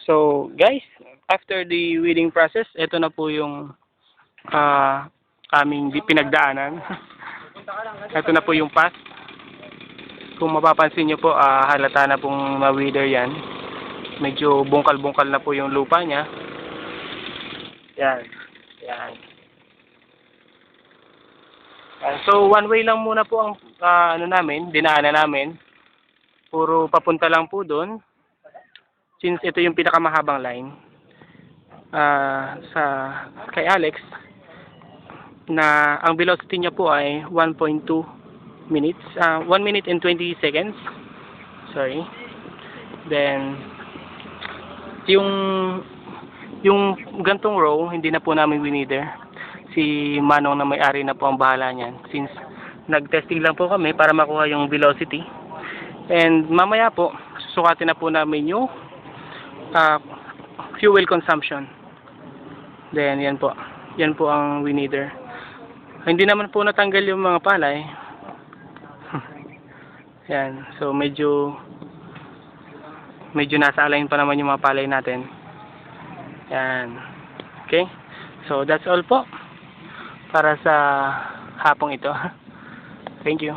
So, guys, after the weeding process, ito na po yung aming pinagdaanan. Ito na po yung path. Kung mapapansin nyo po, halata na pong ma-weeder yan. Medyo bungkal-bungkal na po yung lupa niya. Yan. Yan. So, one way lang muna po ang dinaanan namin. Puro papunta lang po doon. Since ito yung pinakamahabang line kay Alex, na ang velocity niya po ay 1.2 minutes, 1 minute and 20 seconds. Sorry. Then, yung gantong row, hindi na po namin winither. Si Manong na may-ari na po ang bahala niyan. Since nag-testing lang po kami para makuha yung velocity. And mamaya po, susukatin na po namin yung fuel consumption. Then, yan po. Yan po ang winither. Hindi naman po natanggal yung mga palay. Yan. So, medyo nasa align pa naman yung mga palay natin. Yan. Okay? So, that's all po para sa hapong ito. Thank you.